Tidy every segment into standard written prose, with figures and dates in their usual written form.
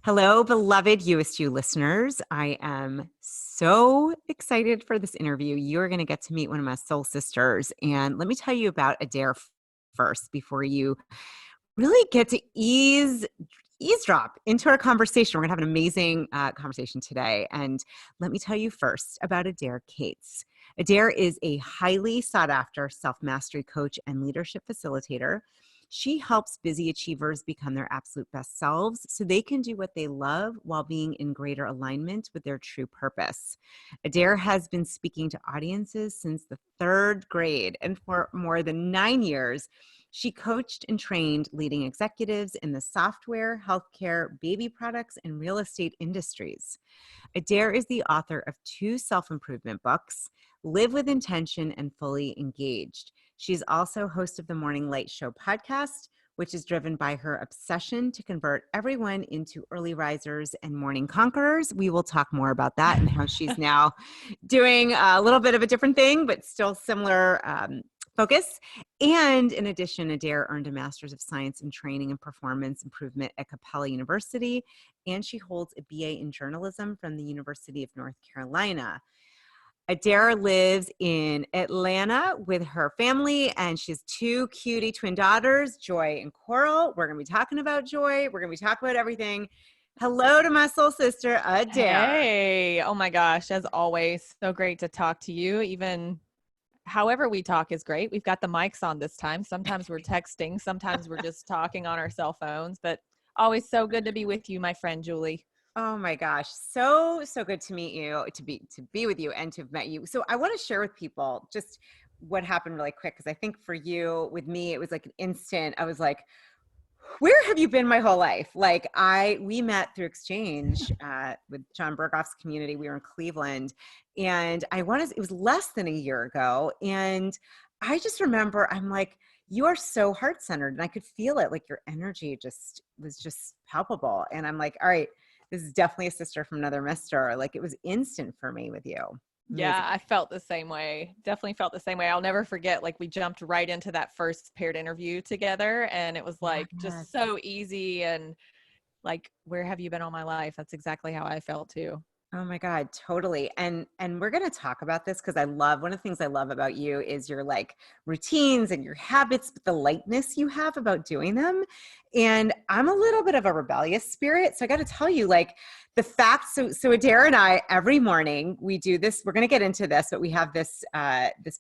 Hello, beloved You-est listeners. I am so excited for this interview. You're going to get to meet one of my soul sisters. And let me tell you about Adair first before you really get to eavesdrop into our conversation. We're going to have an amazing conversation today. And let me tell you first about Adair Cates. Adair is a highly sought after self-mastery coach and leadership facilitator. She helps busy achievers become their absolute best selves so they can do what they love while being in greater alignment with their true purpose. Adair has been speaking to audiences since the third grade, and for more than 9 years, she coached and trained leading executives in the software, healthcare, baby products, and real estate industries. Adair is the author of 2 self-improvement books, Live with Intention and Fully Engaged. She's also host of the Morning Light Show podcast, which is driven by her obsession to convert everyone into early risers and morning conquerors. We will talk more about that and how she's now doing a little bit of a different thing, but still similar focus. And in addition, Adair earned a Master's of Science in Training and Performance Improvement at Capella University, and she holds a BA in Journalism from the University of North Carolina. Adair lives in Atlanta with her family, and she has 2 cutie twin daughters, Joy and Coral. We're going to be talking about Joy. We're going to be talking about everything. Hello to my soul sister, Adair. Hey, oh my gosh, as always, so great to talk to you. Even however we talk is great. We've got the mics on this time. Sometimes we're texting, sometimes we're just talking on our cell phones, but always so good to be with you, my friend Julie. Oh my gosh, so good to meet you, to be with you, and to have met you. So I want to share with people just what happened really quick, because I think for you, with me, it was like an instant. I was like, where have you been my whole life? Like we met through exchange with John Berghoff's community. We were in Cleveland, and it was less than a year ago. And I just remember, I'm like, you are so heart-centered, and I could feel it. Like your energy was just palpable. And I'm like, all right, this is definitely a sister from another mister. Like it was instant for me with you. Yeah, Amazing. I felt the same way. Definitely felt the same way. I'll never forget, like we jumped right into that first paired interview together, and it was like Yes. just so easy and like, where have you been all my life? That's exactly how I felt too. Oh my God, totally. And we're going to talk about this because one of the things I love about you is your like routines and your habits, but the lightness you have about doing them. And I'm a little bit of a rebellious spirit. So I got to tell you, like the fact, so Adair and I, every morning we do this, we're going to get into this, but we have this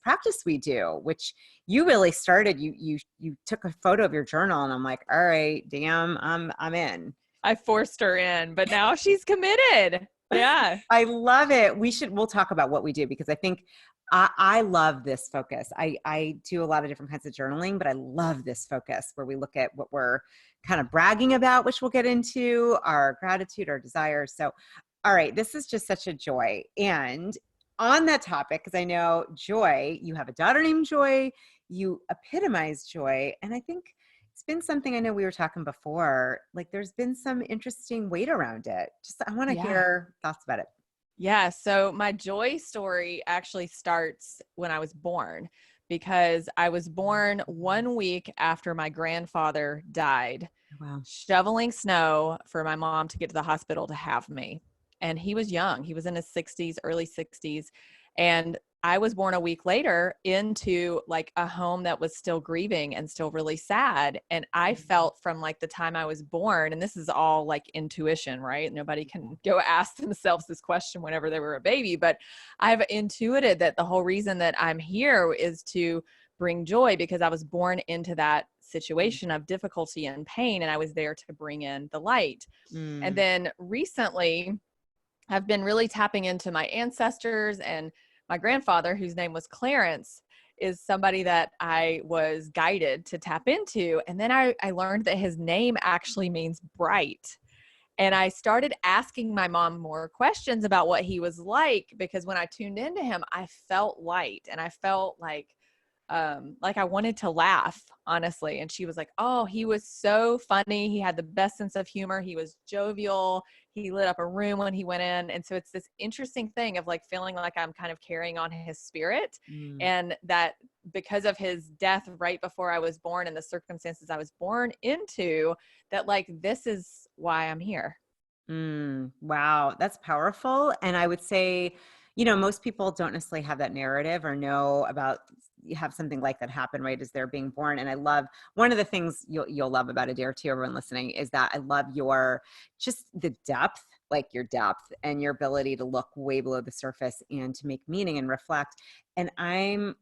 practice we do, which you really started. You took a photo of your journal, and I'm like, all right, damn, I'm in. I forced her in, but now she's committed. Yeah. I love it. We'll talk about what we do, because I think I love this focus. I do a lot of different kinds of journaling, but I love this focus where we look at what we're kind of bragging about, which we'll get into, our gratitude, our desires. So, all right, this is just such a joy. And on that topic, because I know Joy, you have a daughter named Joy, you epitomize joy. And I think it's been something, I know we were talking before, like there's been some interesting weight around it. Just, I want to Yeah. hear thoughts about it. Yeah. So my joy story actually starts when I was born, because I was born 1 week after my grandfather died, Wow. shoveling snow for my mom to get to the hospital to have me. And he was young. He was in his 60s, early 60s. And I was born a week later into like a home that was still grieving and still really sad. And I felt from like the time I was born, and this is all like intuition, right? Nobody can go ask themselves this question whenever they were a baby, but I've intuited that the whole reason that I'm here is to bring joy, because I was born into that situation of difficulty and pain, and I was there to bring in the light. And Mm. then recently, I've been really tapping into my ancestors, and my grandfather, whose name was Clarence, is somebody that I was guided to tap into. And then I learned that his name actually means bright. And I started asking my mom more questions about what he was because when I tuned into him, I felt light, and I felt like I wanted to laugh, honestly. And she was like, oh, he was so funny. He had the best sense of humor. He was jovial. He lit up a room when he went in. And so it's this interesting thing of like feeling like I'm kind of carrying on his spirit. Mm. And that because of his death right before I was born and the circumstances I was born into, that like, this is why I'm here. Wow, that's powerful. And I would say, most people don't necessarily have that narrative or know about you have something like that happen right as they're being born. And I love one of the things you'll love about Adair too, everyone listening, is that I love your just the depth, like your depth and your ability to look way below the surface and to make meaning and reflect. And I'm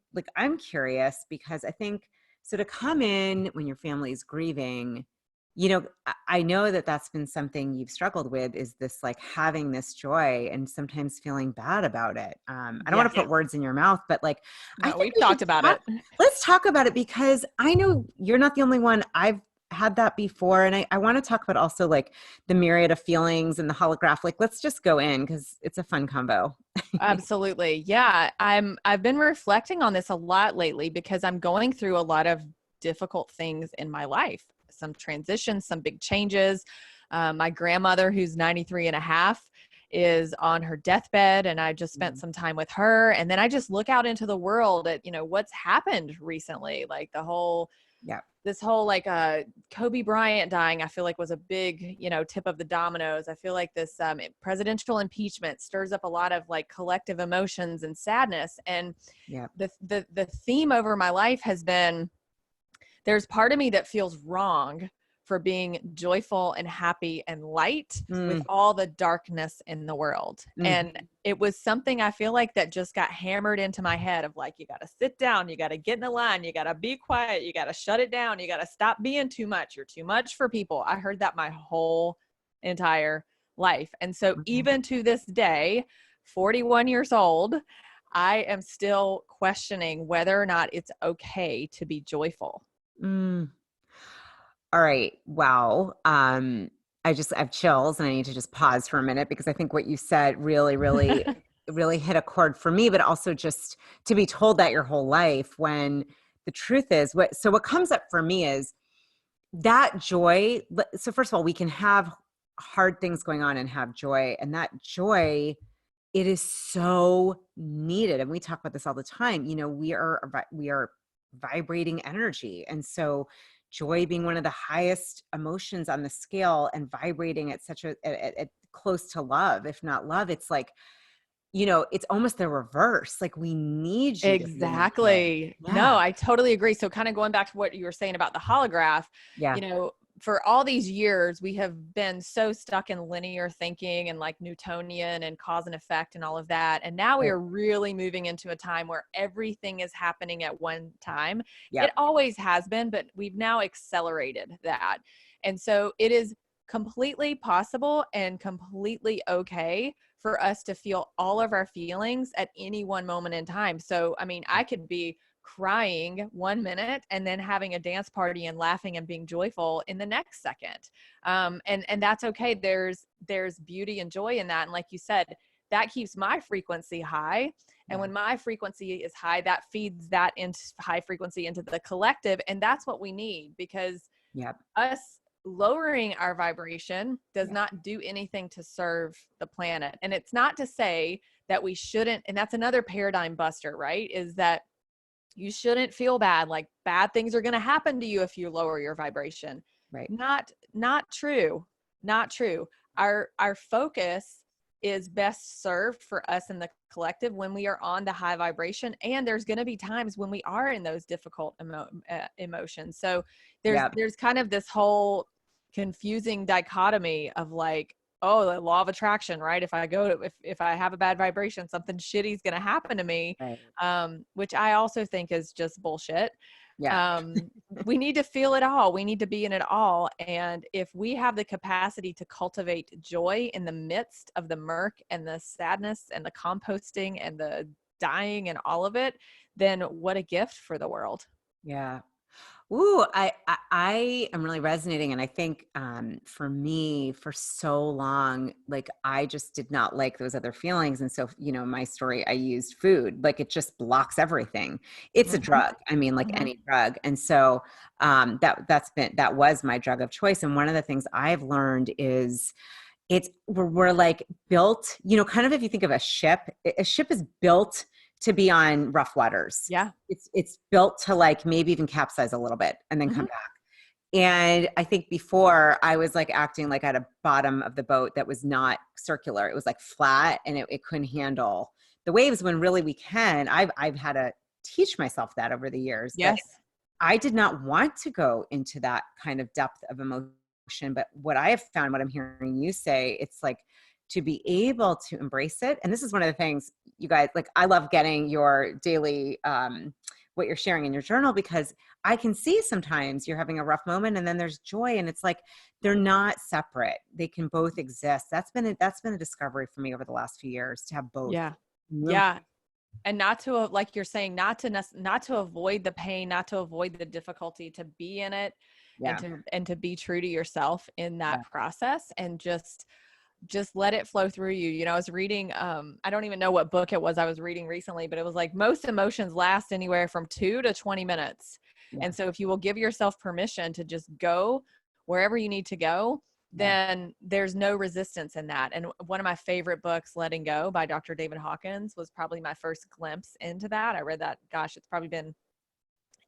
curious because I think so to come in when your family is grieving, I know that that's been something you've struggled with is this like having this joy and sometimes feeling bad about it. I don't want Yeah. to put words in your mouth, but like, I No, think we've we should talked about talk. it. Let's talk about it because I know you're not the only one. I've had that before. And I want to talk about also like the myriad of feelings and the holograph. Like, let's just go in because it's a fun combo. Absolutely. Yeah. I've been reflecting on this a lot lately because I'm going through a lot of difficult things in my life, some transitions, some big changes. My grandmother, who's 93 and a half, is on her deathbed, and I just spent Mhm. some time with her. And then I just look out into the world at, what's happened recently, like Yeah. this whole like Kobe Bryant dying, I feel like was a big, tip of the dominoes. I feel like this presidential impeachment stirs up a lot of like collective emotions and sadness. And Yeah. the theme over my life has been there's part of me that feels wrong for being joyful and happy and light with Mm, all the darkness in the world. And mhm. it was something I feel like that just got hammered into my head of like, you got to sit down, you got to get in the line, you got to be quiet, you got to shut it down, you got to stop being too much. You're too much for people. I heard that my whole entire life. And so Mhm. even to this day, 41 years old, I am still questioning whether or not it's okay to be joyful. Mm. All right. Wow. I have chills and I need to just pause for a minute because I think what you said really, really, really hit a chord for me, but also just to be told that your whole life when the truth is what comes up for me is that joy. So first of all, we can have hard things going on and have joy, and that joy, it is so needed. And we talk about this all the time. We are vibrating energy. And so joy being one of the highest emotions on the scale and vibrating at such at close to love, if not love, it's like, it's almost the reverse. Like we need you to feel joy. Exactly. No, Yeah. I totally agree. So kind of going back to what you were saying about the holograph, Yeah. you know, for all these years, we have been so stuck in linear thinking and like Newtonian and cause and effect and all of that. And now we Right. are really moving into a time where everything is happening at one time. It Yep. always has been, but we've now accelerated that. And so it is completely possible and completely okay for us to feel all of our feelings at any one moment in time. So, I mean, I could be crying 1 minute and then having a dance party and laughing and being joyful in the next second. And that's okay. There's beauty and joy in that. And like you said, that keeps my frequency high. And Yeah. when my frequency is high, that feeds that into high frequency into the collective. And that's what we need, because Yep. us lowering our vibration does Yeah. not do anything to serve the planet. And it's not to say that we shouldn't, and that's another paradigm buster, right? Is that you shouldn't feel bad, like bad things are going to happen to you if you lower your vibration. Right. Not true. Not true. Our focus is best served for us in the collective when we are on the high vibration, and there's going to be times when we are in those difficult emotions. So Yep. there's kind of this whole confusing dichotomy of like, oh, the law of attraction, right? If I have a bad vibration, something shitty is going to happen to me, Right. which I also think is just bullshit. Yeah. um, we need to feel it all. We need to be in it all. And if we have the capacity to cultivate joy in the midst of the murk and the sadness and the composting and the dying and all of it, then what a gift for the world. Yeah. Ooh, I am really resonating, and I think for me, for so long, like I just did not like those other feelings, and so my story, I used food, like it just blocks everything. It's a Mhm, drug. I mean, like mhm. any drug, and so that was my drug of choice. And one of the things I've learned is we're like built, kind of if you think of a ship is built to be on rough waters. Yeah. It's built to like maybe even capsize a little bit and then come Mhm. back. And I think before I was like acting like at a bottom of the boat that was not circular. It was like flat and it couldn't handle the waves when really we can. I've had to teach myself that over the years that Yes. I did not want to go into that kind of depth of emotion. But what I have found, what I'm hearing you say, it's like to be able to embrace it. And this is one of the things, you guys, like I love getting your daily, what you're sharing in your journal, because I can see sometimes you're having a rough moment and then there's joy, and it's like they're not separate. They can both exist. That's been a discovery for me over the last few years, to have both. Yeah. Mm, Yeah. And not to, like you're saying, not to avoid the pain, not to avoid the difficulty, to be in it, yeah. and to be true to yourself in Yeah. that process, and just let it flow through you. I was reading, I don't even know what book it was I was reading recently, but it was like most emotions last anywhere from 2 to 20 minutes. Yeah. And so if you will give yourself permission to just go wherever you need to go, Yeah. then there's no resistance in that. And one of my favorite books, Letting Go by Dr. David Hawkins, was probably my first glimpse into that. I read that, gosh, it's probably been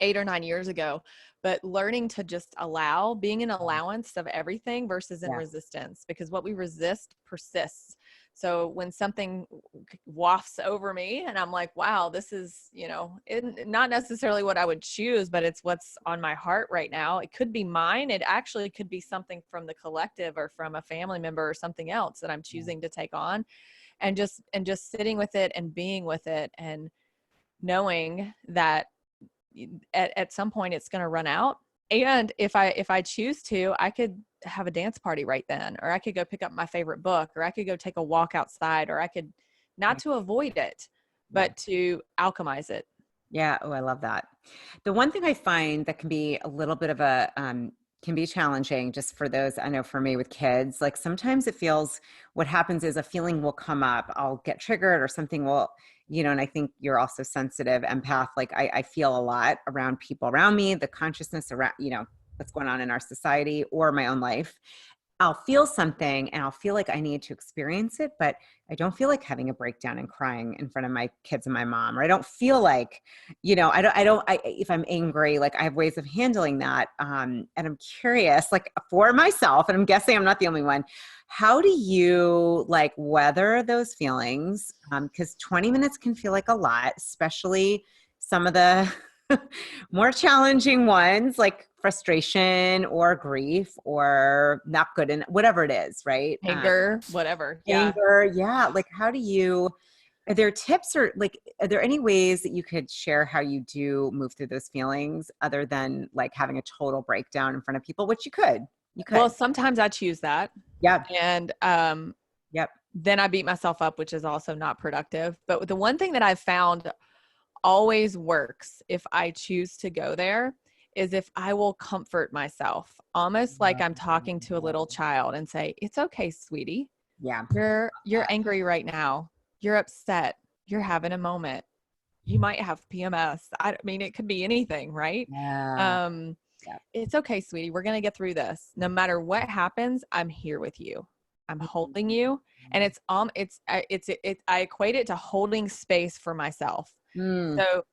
8 or 9 years ago. But learning to just allow, being an allowance of everything versus in Yeah. resistance, because what we resist persists. So when something wafts over me and I'm like, wow, this is, not necessarily what I would choose, but it's what's on my heart right now. It could be mine. It actually could be something from the collective or from a family member or something else that I'm choosing to take on, and just sitting with it and being with it, and knowing that at some point it's going to run out. And if I choose to, I could have a dance party right then, or I could go pick up my favorite book, or I could go take a walk outside, or I could, not Yeah. to avoid it, Yeah. but to alchemize it. Yeah. Oh, I love that. The one thing I find that can be a little bit of a, can be challenging just for those, I know for me with kids, like sometimes it feels, what happens is a feeling will come up, I'll get triggered or something will, and I think you're also sensitive, empath. Like I feel a lot around people around me, the consciousness around, what's going on in our society or my own life. I'll feel something and I'll feel like I need to experience it, but I don't feel like having a breakdown and crying in front of my kids and my mom, or I don't feel like, if I'm angry, like I have ways of handling that. And I'm curious, like for myself, and I'm guessing I'm not the only one, how do you like weather those feelings? Cause 20 minutes can feel like a lot, especially some of the more challenging ones, like frustration or grief or not good, and whatever it is, right? Anger, whatever. Yeah. Anger. Yeah. Like, are there tips, or like, are there any ways that you could share how you do move through those feelings other than like having a total breakdown in front of people, which you Well, could. sometimes I choose that. Yeah. And Yep. then I beat myself up, which is also not productive. But the one thing that I've found always works if I choose to go there is if I will comfort myself, almost like I'm talking to a little child, and say, "It's okay, sweetie. Yeah. You're angry right now. You're upset. You're having a moment. You might have PMS." I mean, it could be anything, right? Yeah. Um, Yeah. it's okay, sweetie. We're going to get through this. No matter what happens, I'm here with you. I'm holding you. And I equate it to holding space for myself. Mm, So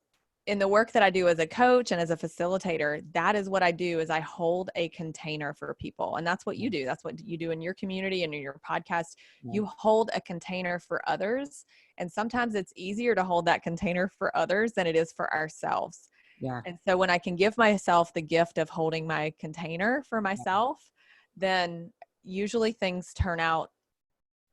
in the work that I do as a coach and as a facilitator, that is what I do, is I hold a container for people. And that's what you do. That's what you do in your community and in your podcast. yeah. You hold a container for others. And sometimes it's easier to hold that container for others than it is for ourselves. Yeah. And so when I can give myself the gift of holding my container for Yeah. myself, then usually things turn out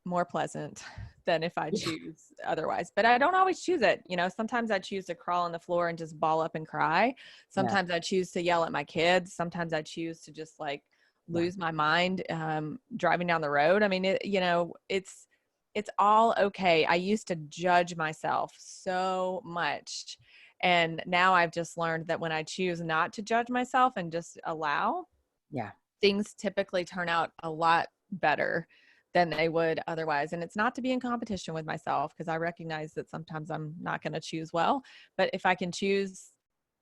more pleasant than if I choose otherwise. But I don't always choose it. Sometimes I choose to crawl on the floor and just ball up and cry. Yeah. Sometimes I choose to yell at my kids. Sometimes I choose to just like Yeah. lose my mind driving down the road. I mean, it's all okay. I used to judge myself so much. And now I've just learned that when I choose not to judge myself and just allow, Yeah. things typically turn out a lot better than they would otherwise. And it's not to be in competition with myself, because I recognize that sometimes I'm not going to choose well, but if I can choose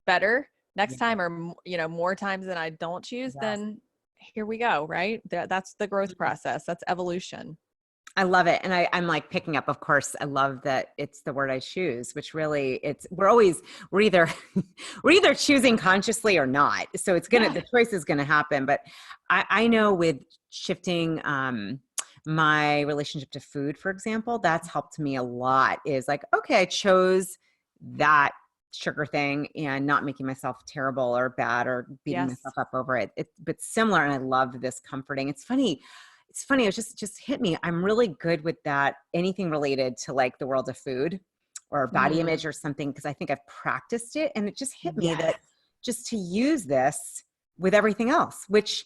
better next Yeah. time, or, more times than I don't choose, Yes. then here we go. Right. That's the growth process. That's evolution. I love it. And I'm like picking up, of course, I love that it's the word I choose, which really we're either, we're either choosing consciously or not. So Yeah. the choice is going to happen. But I know with shifting, my relationship to food, for example, that's helped me a lot is like, okay, I chose that sugar thing and not making myself terrible or bad or beating Yes. myself up over it. But similar. And I love this comforting. It's funny, it was just hit me. I'm really good with that. Anything related to like the world of food or body Mm. image or something, because I think I've practiced it and it just hit me Yes. that just to use this with everything else, which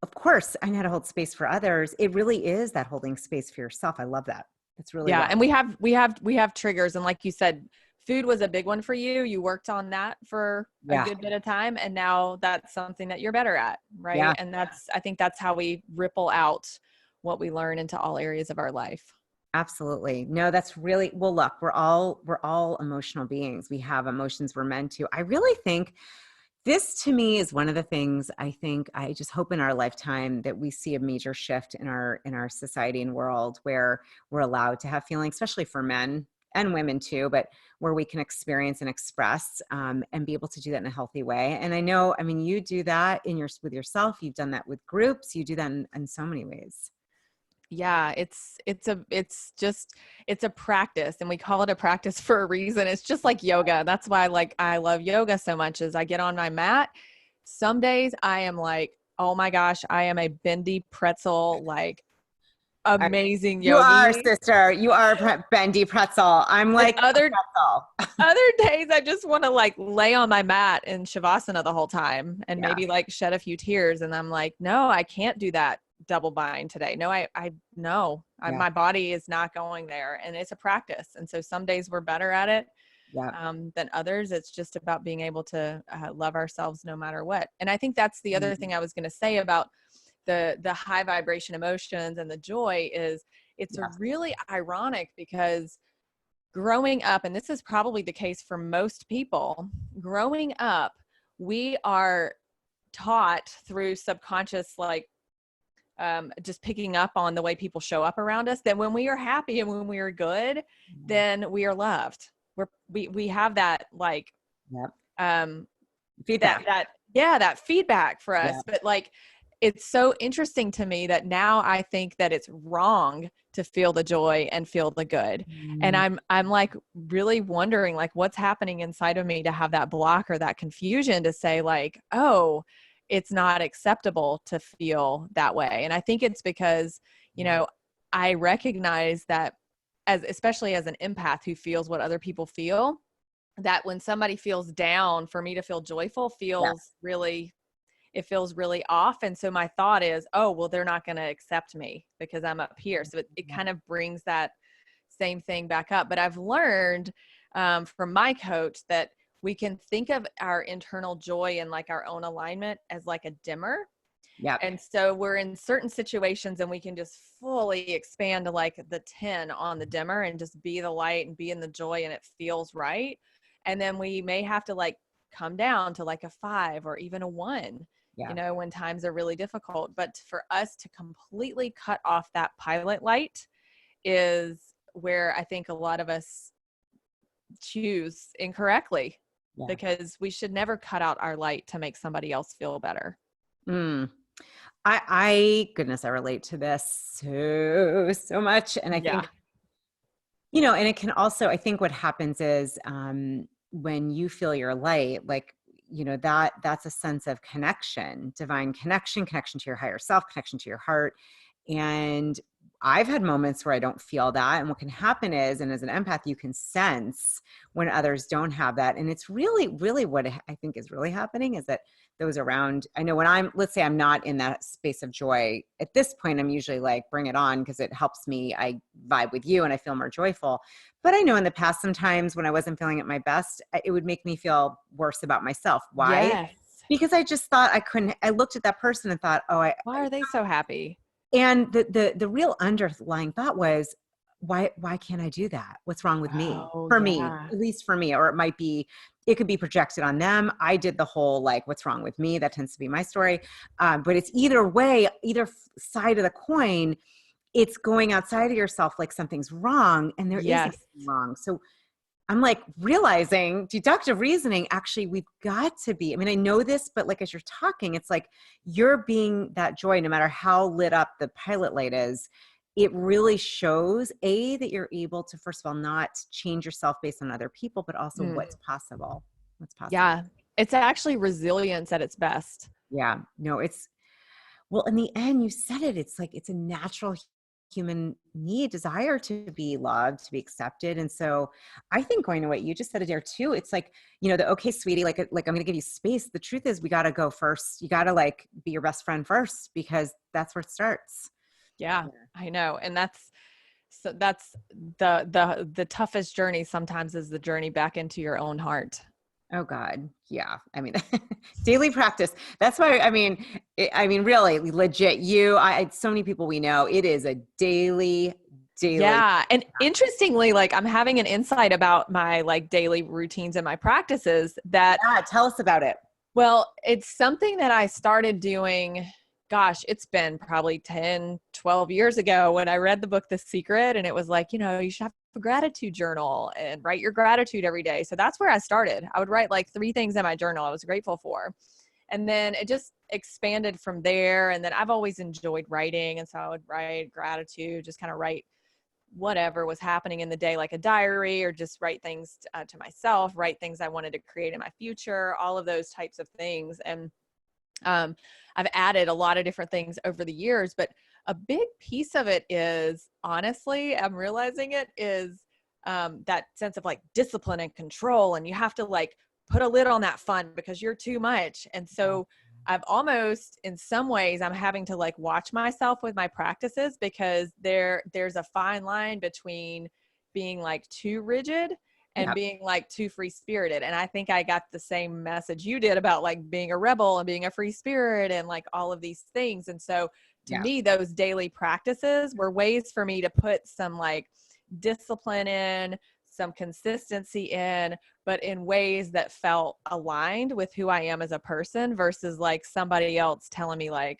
of course I know how to hold space for others. It really is that holding space for yourself. I love that. That's really Yeah. well. And we have triggers. And like you said, food was a big one for you. You worked on that for a Yeah. good bit of time. And now that's something that you're better at. Right. Yeah. And I think that's how we ripple out what we learn into all areas of our life. Absolutely. No, that's really, well, look, we're all emotional beings. We have emotions we're meant to. I really think this to me is one of the things I just hope in our lifetime that we see a major shift in our society and world where we're allowed to have feelings, especially for men and women too, but where we can experience and express and be able to do that in a healthy way. And I know, I mean, you do that with yourself. You've done that with groups. You do that in so many ways. Yeah, it's a practice, and we call it a practice for a reason. It's just like yoga. That's why I love yoga so much is I get on my mat. Some days I am like, oh my gosh, I am a bendy pretzel, like I, amazing you are, yogi. sister. You are a bendy pretzel. I'm And like a pretzel. other days I just want to like lay on my mat in shavasana the whole time and Yeah. maybe like shed a few tears. And I'm like, no, I can't do that double bind today. No, no, Yeah. my body is not going there, and it's a practice. And so some days we're better at it Yeah. than others. It's just about being able to love ourselves no matter what. And I think that's the other thing I was going to say about the high vibration emotions and the joy is it's a Yeah. really ironic because growing up, and this is probably the case for most people, growing up, we are taught through subconscious, like just picking up on the way people show up around us, that when we are happy and when we are good, then we are loved. We have that like Yep. um, Feedback. that feedback for us. Yeah. But like, it's so interesting to me that now I think that it's wrong to feel the joy and feel the good. And Mm, I'm like really wondering like what's happening inside of me to have that block or that confusion to say like, oh, it's not acceptable to feel that way. And I think it's because, yeah. I recognize that especially as an empath who feels what other people feel, that when somebody feels down, for me to feel joyful Yeah. it feels really off. And so my thought is, oh, well, they're not going to accept me because I'm up here. So it Yeah. kind of brings that same thing back up. But I've learned from my coach that we can think of our internal joy and like our own alignment as like a dimmer. Yep. And so we're in certain situations and we can just fully expand to like the 10 on the dimmer and just be the light and be in the joy and it feels right. And then we may have to like come down to like a 5 or even a 1, Yeah. when times are really difficult. But for us to completely cut off that pilot light is where I think a lot of us choose incorrectly, Yeah. because we should never cut out our light to make somebody else feel better. Mm. I goodness, I relate to this so much. And I Yeah. think, and it can also, I think what happens is when you feel your light, like, that's a sense of connection, divine connection to your higher self, connection to your heart. And I've had moments where I don't feel that. And what can happen is, and as an empath, you can sense when others don't have that. And it's really, really what I think is really happening is that those around, I know when let's say I'm not in that space of joy at this point, I'm usually like, bring it on because it helps me. I vibe with you and I feel more joyful. But I know in the past, sometimes when I wasn't feeling at my best, it would make me feel worse about myself. Why? Yes. Because I just thought I couldn't, I looked at that person and thought, oh, Why are they so happy? and the real underlying thought was, why can't I do that? What's wrong with me? Oh, For me, yeah. at least for me, or it could be projected on them. I did the whole like, what's wrong with me? That tends to be my story. But it's either way, either side of the coin. it's going outside of yourself, like something's wrong, and there isn't Yes. anything wrong. So I'm like realizing deductive reasoning, actually, we've got to be, I mean, I know this, but like, as you're talking, it's like you're being that joy, no matter how lit up the pilot light is. It really shows that you're able to, first of all, not change yourself based on other people, but also Mm. what's possible. What's possible. Yeah. It's actually resilience at its best. Yeah. No, well, in the end, you said it. It's like it's a natural human need, desire to be loved, to be accepted. And so I think going to what you just said, Adair, too, it's like, the okay, sweetie, like I'm going to give you space. The truth is we got to go first. You got to like be your best friend first, because that's where it starts. Yeah, Yeah. I know. And that's the toughest journey sometimes, is the journey back into your own heart. Oh God. Yeah. I mean, daily practice. That's why, really legit so many people we know, it is a daily. Yeah. And interestingly, like I'm having an insight about my like daily routines and my practices that, Yeah. Tell us about it. well, it's something that I started doing, gosh, it's been probably 10, 12 years ago when I read the book, The Secret. And it was like, you should have a gratitude journal and write your gratitude every day. So that's where I started. I would write like 3 things in my journal I was grateful for. And then it just expanded from there. And then I've always enjoyed writing. And so I would write gratitude, just kind of write whatever was happening in the day, like a diary, or just write things to myself, write things I wanted to create in my future, all of those types of things. And I've added a lot of different things over the years, but a big piece of it is, honestly, I'm realizing it is that sense of like discipline and control. And you have to like put a lid on that fun because you're too much. And so I've almost, in some ways, I'm having to like watch myself with my practices, because there's a fine line between being like too rigid and Yeah. being like too free spirited. And I think I got the same message you did about like being a rebel and being a free spirit and like all of these things. And so to Yeah. me, those daily practices were ways for me to put some like discipline in, some consistency in, but in ways that felt aligned with who I am as a person, versus like somebody else telling me like,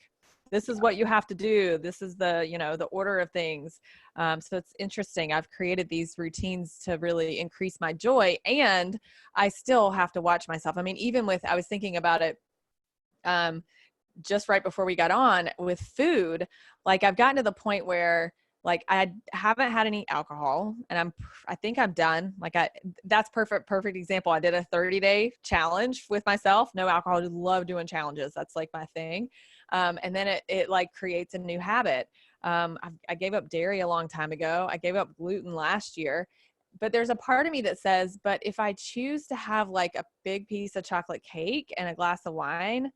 this is what you have to do. This is the, the order of things. So it's interesting. I've created these routines to really increase my joy, and I still have to watch myself. I mean, even with, I was thinking about it, just right before we got on with food, like I've gotten to the point where like I haven't had any alcohol, and I think I'm done. Like that's perfect example. I did a 30-day challenge with myself, no alcohol. I love doing challenges. That's like my thing. And then it like creates a new habit. I gave up dairy a long time ago. I gave up gluten last year, but there's a part of me that says, but if I choose to have like a big piece of chocolate cake and a glass of wine,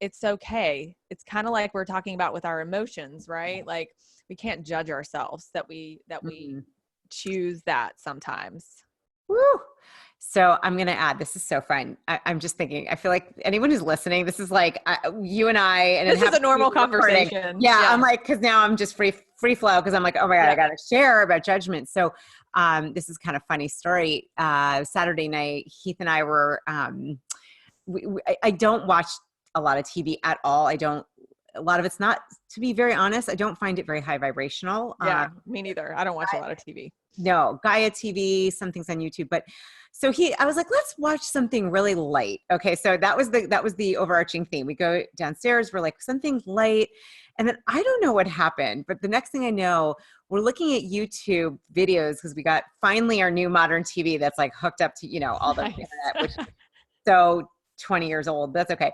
it's okay. It's kind of like we're talking about with our emotions, right? Like we can't judge ourselves that we Mm-hmm. choose that sometimes. Woo. So I'm going to add, this is so fun. I'm just thinking, I feel like anyone who's listening, this is like you and I, and it This is a happens to be normal recording. conversation. Yeah. Yeah. I'm like, cause now I'm just free flow. Cause I'm like, oh my God, I Yeah. got to share about judgment. So this is kind of funny story. Saturday night, Heath and I were, I don't watch a lot of TV at all. A lot of it's not, to be very honest, I don't find it very high vibrational. Yeah. Me neither. I don't watch a lot of TV. No, Gaia TV, some things on YouTube. But so I was like, let's watch something really light. Okay. So that was the overarching theme. We go downstairs, we're like, something light. And then I don't know what happened, but the next thing I know, we're looking at YouTube videos because we got finally our new modern TV that's like hooked up to, all the Nice. internet, which so 20 years old. That's okay.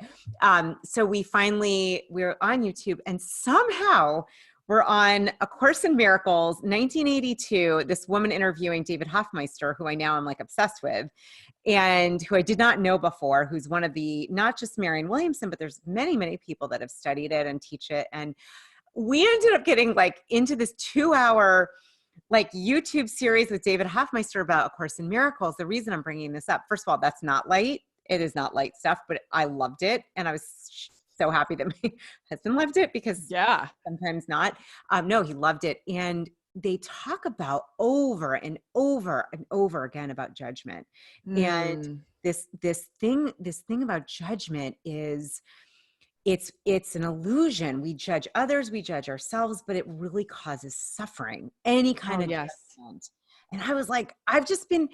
So we're on YouTube, and somehow we're on A Course in Miracles, 1982, this woman interviewing David Hoffmeister, who I now am like obsessed with, and who I did not know before, who's one of the, not just Marianne Williamson, but there's many, many people that have studied it and teach it. And we ended up getting like into this 2-hour like YouTube series with David Hoffmeister about A Course in Miracles. The reason I'm bringing this up, first of all, that's not light. It is not light stuff, but I loved it. And I was so happy that my husband loved it, because Yeah. sometimes not. No, he loved it. And they talk about over and over and over again about judgment. And Mm. this thing about judgment is, it's an illusion. We judge others, we judge ourselves, but it really causes suffering, any Oh, kind of yes. judgment. And I was like, I've been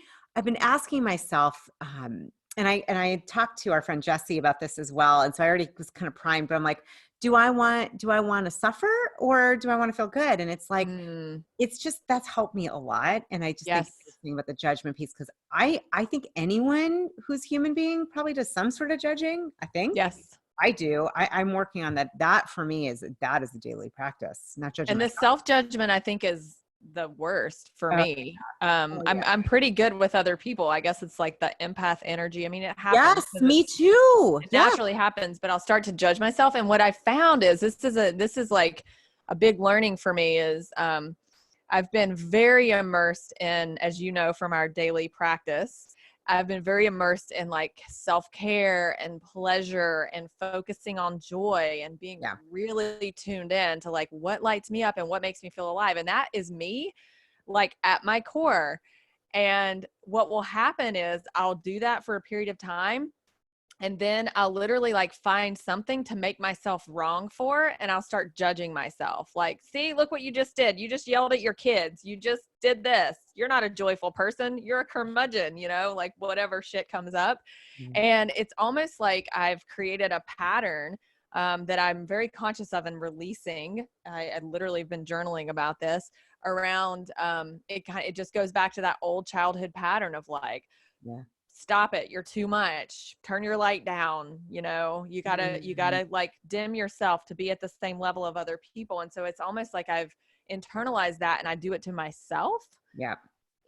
asking myself, and I talked to our friend Jesse about this as well. And so I already was kind of primed, but I'm like, do I want to suffer or do I want to feel good? And it's like, Mm, it's just, that's helped me a lot. And I just think it's yes. interesting about the judgment piece, because I think anyone who's human being probably does some sort of judging. I think Yes. I do. I'm working on that. That for me that is a daily practice, not judging And the myself. self-judgment, I think, is the worst for Oh, me. oh yeah. I'm pretty good with other people. I guess it's like the empath energy. I mean, it happens Yes, because me too. it Yeah. naturally happens, but I'll start to judge myself. And what I found is this is like a big learning for me is I've been very immersed in, as you know, from our daily practice, I've been very immersed in like self-care and pleasure and focusing on joy and being Yeah. really tuned in to like what lights me up and what makes me feel alive. And that is me, like at my core. And what will happen is I'll do that for a period of time, and then I'll literally like find something to make myself wrong for, and I'll start judging myself. Like, see, look what you just did. You just yelled at your kids. You just did this. You're not a joyful person. You're a curmudgeon, like whatever shit comes up. Mhm. And it's almost like I've created a pattern that I'm very conscious of and releasing. I literally have been journaling about this around it just goes back to that old childhood pattern of like, Yeah. stop it, you're too much, turn your light down, you Mhm. gotta like dim yourself to be at the same level of other people. And so it's almost like I've internalized that, and I do it to myself Yeah.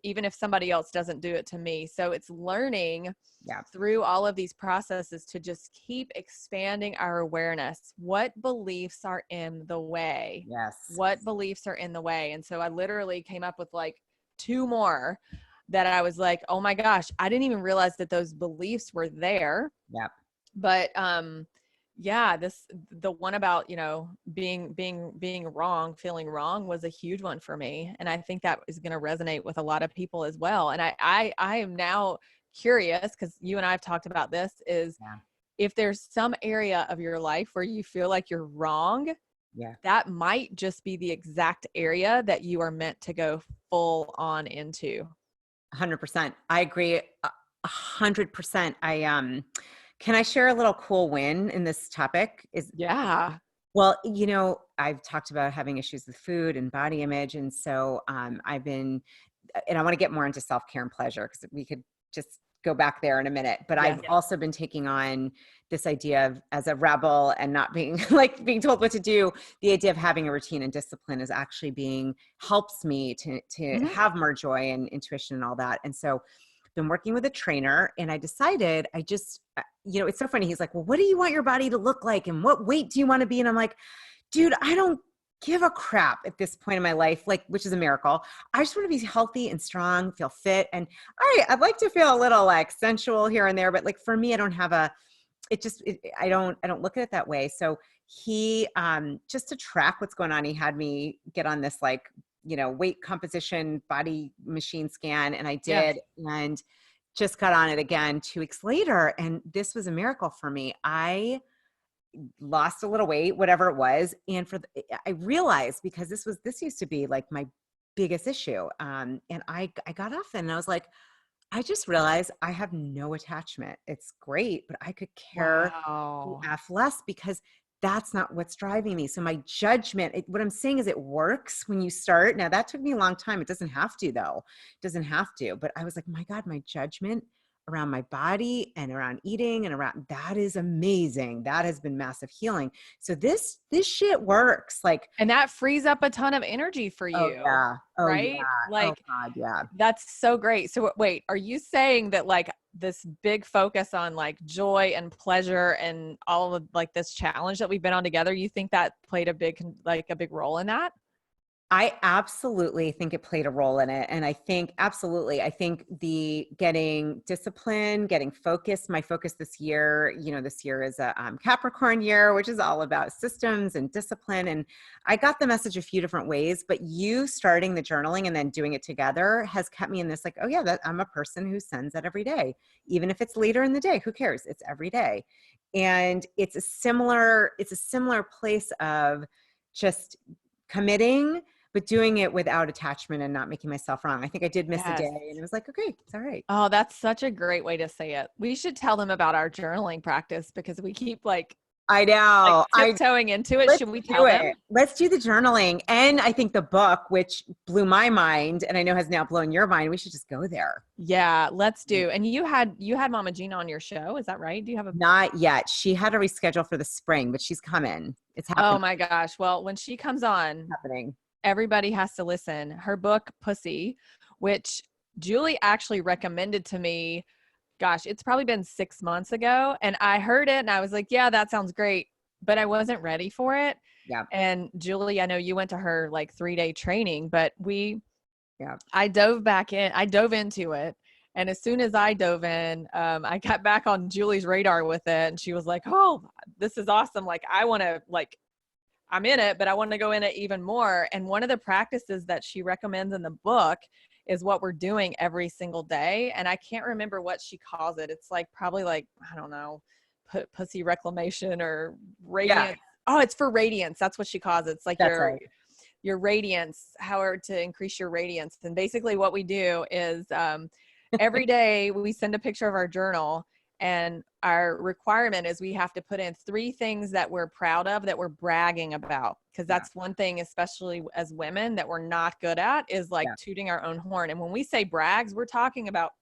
even if somebody else doesn't do it to me. So it's learning Yeah. through all of these processes to just keep expanding our awareness. What beliefs are in the way? Yes. What beliefs are in the way? And so I literally came up with like two more that I was like, oh my gosh, I didn't even realize that those beliefs were there. Yeah. But yeah, the one about, being wrong, feeling wrong was a huge one for me. And I think that is going to resonate with a lot of people as well. And I am now curious, because you and I have talked about this, is Yeah. if there's some area of your life where you feel like you're wrong, Yeah. that might just be the exact area that you are meant to go full on into. 100%. I agree 100%. Can I share a little cool win in this topic? Yeah. Well, I've talked about having issues with food and body image. And so and I want to get more into self-care and pleasure, because we could just go back there in a minute. But Yes. I've also been taking on this idea of, as a rebel and not being like being told what to do, the idea of having a routine and discipline is actually helps me to Mhm. have more joy and intuition and all that. And so been working with a trainer, and I decided it's so funny. He's like, well, what do you want your body to look like? And what weight do you want to be? And I'm like, dude, I don't give a crap at this point in my life, like, which is a miracle. I just want to be healthy and strong, feel fit. And I'd like to feel a little like sensual here and there, but like for me, I don't have I don't look at it that way. So he, just to track what's going on, he had me get on this like, weight composition body machine scan. And I Yeah. did, and just got on it again 2 weeks later. And this was a miracle for me. I lost a little weight, whatever it was. And I realized, because this used to be like my biggest issue. And I got off it, and I was like, I just realized I have no attachment. It's great, but I could care the Wow. F less, because that's not what's driving me. So my judgment, what I'm saying is, it works when you start. Now that took me a long time. It doesn't have to though. It doesn't have to. But I was like, my God, my judgment around my body and around eating and around that is amazing. That has been massive healing. So this shit works. Like, And that frees up a ton of energy for oh you, yeah. Oh yeah. right? Oh Like, God. Yeah. that's so great. So wait, are you saying that like this big focus on like joy and pleasure and all of like this challenge that we've been on together, you think that played a big role in that? I absolutely think it played a role in it. And I think, absolutely, I think the getting discipline, getting focus, my focus this year, this year is a Capricorn year, which is all about systems and discipline. And I got the message a few different ways, but you starting the journaling and then doing it together has kept me in this, like, oh yeah, that I'm a person who sends that every day. Even if it's later in the day, who cares? It's every day. And it's a similar place of just committing, but doing it without attachment and not making myself wrong. I think I did miss a Yes. day and it was like, okay, it's all right. Oh, that's such a great way to say it. We should tell them about our journaling practice because we keep I like know. tiptoeing into it. Let's Should we tell do them? it. Let's do the journaling. And I think the book, which blew my mind and I know has now blown your mind, we should just go there. Yeah, let's do. And you had Mama Gina on your show, is that right? Do you have a Not yet. She had to reschedule for the spring, but she's coming. It's Oh happening. my gosh. Well, when she comes on, Happening. everybody has to listen. Her book, Pussy, which Julie actually recommended to me, gosh, it's probably been 6 months ago. And I heard it and I was like, yeah, that sounds great. But I wasn't ready for it. Yeah. And Julie, I know you went to her like 3-day training, but Yeah. I dove into it. And as soon as I dove in, I got back on Julie's radar with it. And she was like, oh, this is awesome. Like, I want to I'm in it, but I want to go in it even more. And one of the practices that she recommends in the book is what we're doing every single day. And I can't remember what she calls it. It's probably I don't know, pussy reclamation or Yeah. radiance. Oh, it's for radiance. That's what she calls it. It's like That's right. your radiance, how to increase your radiance. And basically what we do is every day we send a picture of our journal, and our requirement is we have to put in 3 things that we're proud of, that we're bragging about. Because Yeah. that's one thing, especially as women, that we're not good at is Yeah. tooting our own horn. And when we say brags, we're talking about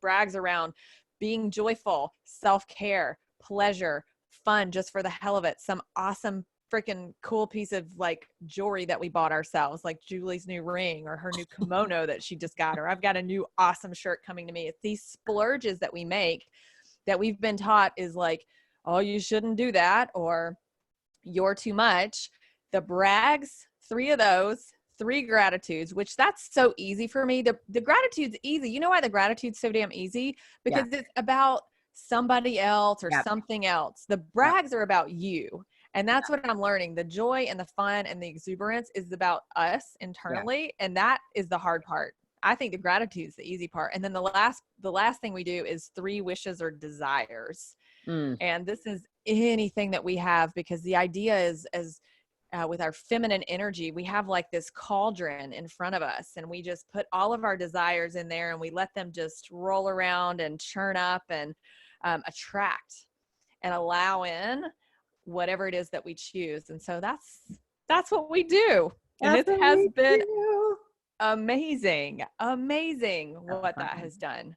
brags around being joyful, self-care, pleasure, fun, just for the hell of it, some awesome freaking cool piece of jewelry that we bought ourselves, like Julie's new ring or her new kimono that she just got, or I've got a new awesome shirt coming to me. It's these splurges that we make that we've been taught is oh, you shouldn't do that, or you're too much. The brags, 3 of those, 3 gratitudes, which that's so easy for me. The gratitude's easy. You know why the gratitude's so damn easy? Yeah. Because it's about somebody else or Yep. something else. The Yep. brags are about you. And that's what I'm learning. The joy and the fun and the exuberance is about us Yeah. internally. And that is the hard part. I think the gratitude is the easy part. And then the last thing we do is 3 wishes or desires. Mm. And this is anything that we have, because the idea is, as with our feminine energy, we have this cauldron in front of us, and we just put all of our desires in there and we let them just roll around and churn up and attract and allow in whatever it is that we choose. And so that's what we do. And That's it what has we been do. amazing So what that fun. has done.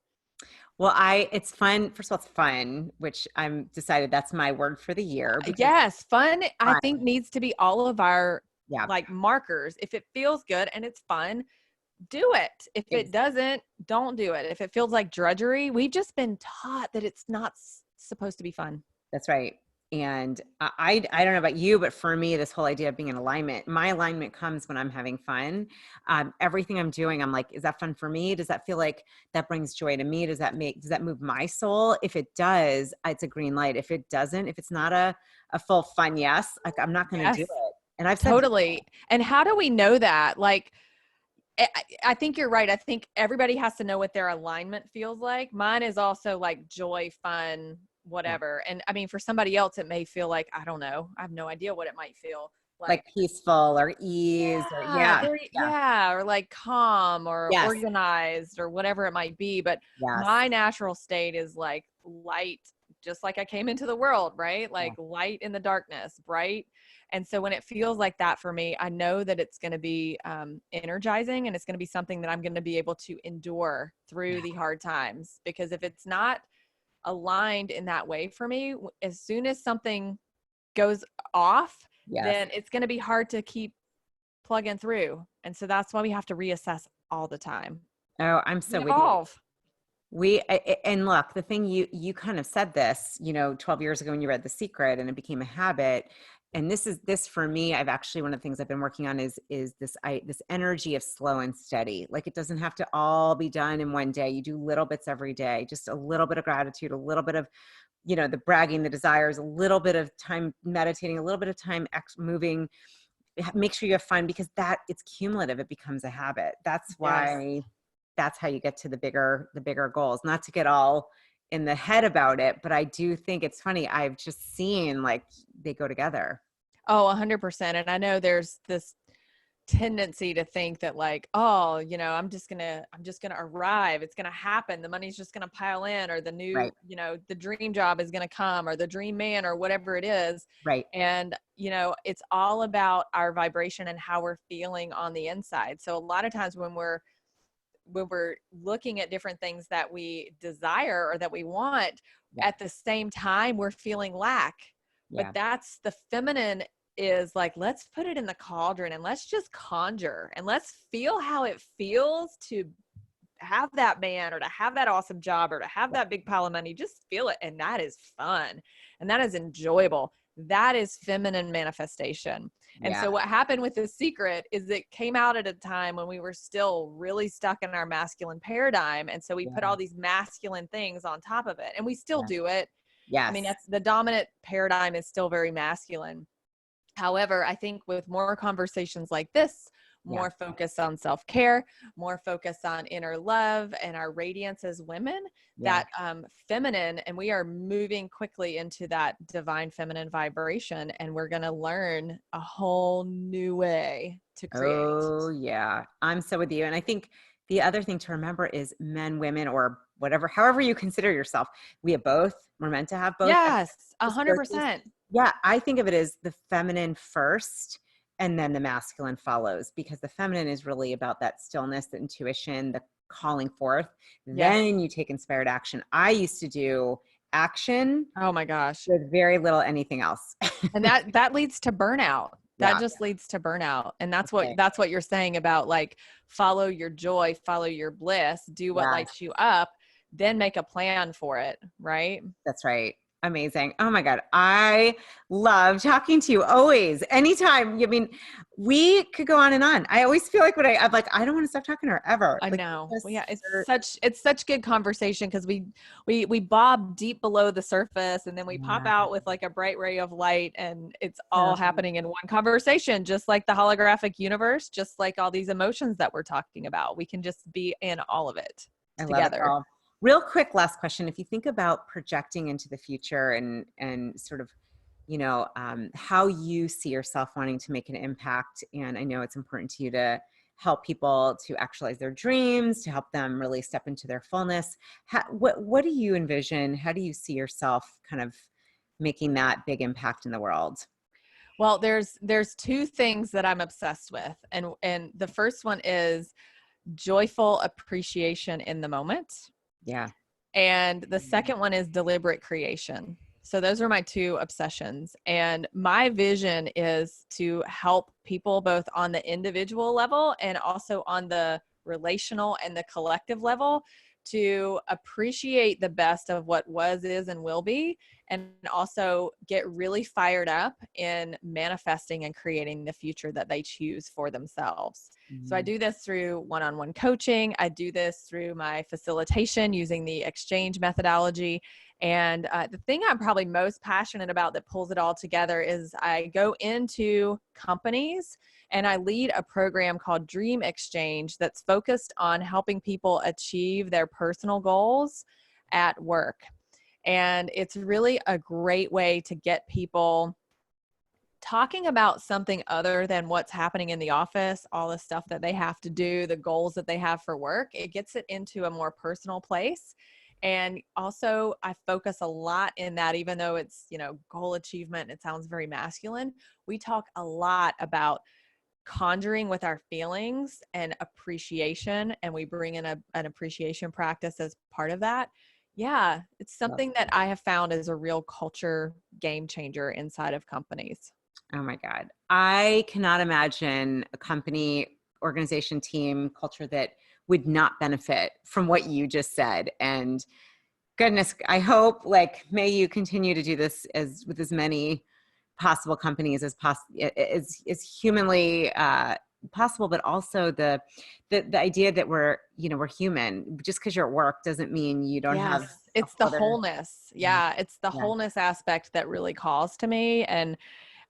Well, it's fun. First of all, it's fun, which I'm decided that's my word for the year because it's Yes, fun, I fun. think, needs to be all of our Yeah. markers. If it feels good and it's fun, do it. If it Ex- doesn't, don't do it. If it feels like drudgery, we've just been taught that it's not supposed to be fun. That's right. And I don't know about you, but for me, this whole idea of being in alignment, my alignment comes when I'm having fun. Everything I'm doing, I'm like, is that fun for me? Does that feel like that brings joy to me? Does that move my soul? If it does, it's a green light. If it doesn't, if it's not a full fun yes, I'm not going to do Yes, it. And I've said, totally. And how do we know that? I think you're right. I think everybody has to know what their alignment feels like. Mine is also joy, fun, yeah, whatever. And I mean, for somebody else, it may feel I don't know. I have no idea what it might feel like like. peaceful or ease or Yeah, yeah, very, yeah, yeah, or calm or yes, organized or whatever it might be. But yes, my natural state is light, just like I came into the world, right? yeah, Light in the darkness, bright. And so when it feels like that for me, I know that it's going to be energizing, and it's going to be something that I'm going to be able to endure through yeah, the hard times. Because if it's not aligned in that way for me, as soon as something goes off, yes. then it's going to be hard to keep plugging through. And so that's why we have to reassess all the time. Oh, I'm so We with you. evolve. And look, the thing you kind of said this, 12 years ago when you read The Secret and it became a habit. And this for me, I've actually, one of the things I've been working on is this energy of slow and steady. Like, it doesn't have to all be done in one day. You do little bits every day, just a little bit of gratitude, a little bit of, the bragging, the desires, a little bit of time meditating, a little bit of time moving. Make sure you have fun, because it's cumulative. It becomes a habit. That's Yes. why, that's how you get to the bigger goals. Not to get all in the head about it, but I do think it's funny. I've just seen like they go together. Oh, 100%. And I know there's this tendency to think that like, oh, I'm just gonna arrive, it's gonna happen, the money's just gonna pile in, or the Right. new, the dream job is gonna come, or the dream man, or whatever it is. Right. And it's all about our vibration and how we're feeling on the inside. So a lot of times when we're looking at different things that we desire or that we want, Yeah. at the same time we're feeling lack. But Yeah. that's the feminine, is like, let's put it in the cauldron and let's just conjure and let's feel how it feels to have that man, or to have that awesome job, or to have Yeah. that big pile of money. Just feel it. And that is fun. And that is enjoyable. That is feminine manifestation. And Yeah. so what happened with The Secret is it came out at a time when we were still really stuck in our masculine paradigm. And so we put Yeah. all these masculine things on top of it, and we still Yeah. do it. I mean, Yes. that's the dominant paradigm, is still very masculine. However, I think with more conversations like this, Yeah. more focus on self-care, more focus on inner love and our radiance as women, Yeah. that feminine, and we are moving quickly into that divine feminine vibration, and we're going to learn a whole new way to create. Oh, yeah. I'm so with you. And I think the other thing to remember is men, women, or whatever, however you consider yourself, we have both. We're meant to have both. Yes, a Just hundred go through. percent. Yeah, I think of it as the feminine first and then the masculine follows, because the feminine is really about that stillness, the intuition, the calling forth. Yes. Then you take inspired action. I used to do action Oh my gosh. with very little anything else. And that leads to burnout. That Yeah. just leads to burnout. And that's what Okay. that's what you're saying about, like, follow your joy, follow your bliss, do what Yes. lights you up, then make a plan for it, right? That's right. Amazing. Oh my God. I love talking to you always, anytime. I mean, we could go on and on. I always feel like I'm like, I don't want to stop talking to her ever. I Like, know. Well, just yeah, it's such good conversation, because we bob deep below the surface, and then we pop yeah. out with like a bright ray of light, and it's all So, happening in one conversation, just like the holographic universe, just like all these emotions that we're talking about. We can just be in all of it I love it together. all. Real quick, last question. If you think about projecting into the future and sort of, how you see yourself wanting to make an impact, and I know it's important to you to help people to actualize their dreams, to help them really step into their fullness. What do you envision? How do you see yourself kind of making that big impact in the world? Well, there's two things that I'm obsessed with. And the first one is joyful appreciation in the moment. Yeah. And the second one is deliberate creation. So those are my two obsessions. And my vision is to help people both on the individual level and also on the relational and the collective level, to appreciate the best of what was, is, and will be, and also get really fired up in manifesting and creating the future that they choose for themselves. So I Mhm. do this through one-on-one coaching. I do this through my facilitation using the exchange methodology. And the thing I'm probably most passionate about that pulls it all together is I go into companies and I lead a program called Dream Exchange that's focused on helping people achieve their personal goals at work. And it's really a great way to get people talking about something other than what's happening in the office, all the stuff that they have to do, the goals that they have for work. It gets it into a more personal place. And also, I focus a lot in that, even though it's, goal achievement, it sounds very masculine. We talk a lot about conjuring with our feelings and appreciation, and we bring in an appreciation practice as part of that. Yeah, it's something that I have found is a real culture game changer inside of companies. Oh my God. I cannot imagine a company, organization, team, culture that would not benefit from what you just said. And goodness, I hope, like, may you continue to do this with as many possible companies as as humanly possible, but also the idea that we're human. Just because you're at work doesn't mean you don't have Yes, a it's the whole other. wholeness. Yeah. Yeah, it's the Yeah. wholeness aspect that really calls to me. And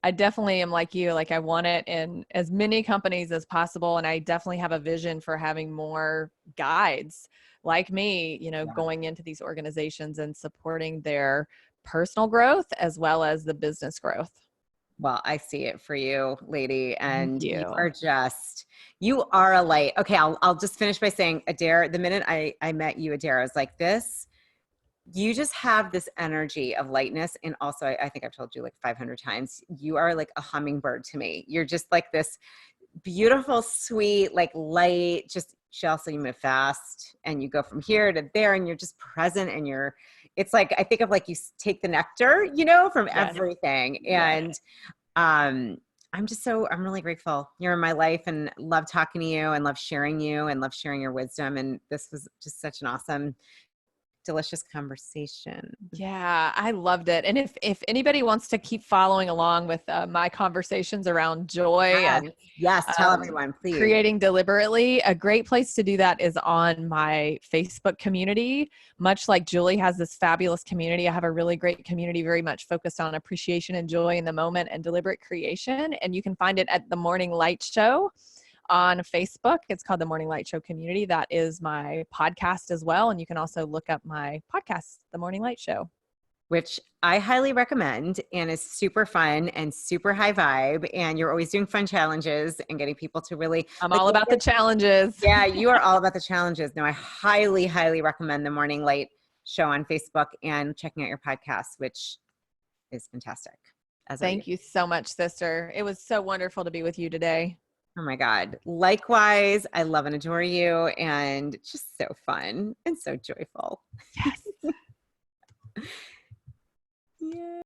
I definitely am like you. Like I want it in as many companies as possible. And I definitely have a vision for having more guides like me, Yeah. going into these organizations and supporting their personal growth as well as the business growth. Well, I see it for you, lady, Thank and you. you are a light. Okay, I'll just finish by saying, Adair, the minute I met you, Adair, I was like, this, you just have this energy of lightness. And also, I think I've told you like 500 times, you are like a hummingbird to me. You're just like this beautiful, sweet, like light, just she also you move fast and you go from here to there and you're just present and it's like I think of like you take the nectar, from Yes. everything. Yes. And um I'm really grateful you're in my life and love talking to you and love sharing you and love sharing your wisdom. And this was just such an awesome, delicious conversation. Yeah, I loved it. And if anybody wants to keep following along with my conversations around joy Yes, and yes, tell everyone, please. creating deliberately, a great place to do that is on my Facebook community. Much like Julie has this fabulous community, I have a really great community very much focused on appreciation and joy in the moment and deliberate creation. And you can find it at the Morning Light Show on Facebook. It's called the Morning Light Show Community. That is my podcast as well. And you can also look up my podcast, The Morning Light Show. Which I highly recommend and is super fun and super high vibe. And you're always doing fun challenges and getting people to really I'm like, all about the challenges. yeah, you are all about the challenges. No, I highly, highly recommend the Morning Light Show on Facebook and checking out your podcast, which is fantastic, as are you. Thank you so much, sister. It was so wonderful to be with you today. Oh my God. Likewise, I love and adore you and just so fun and so joyful. Yes. Yeah.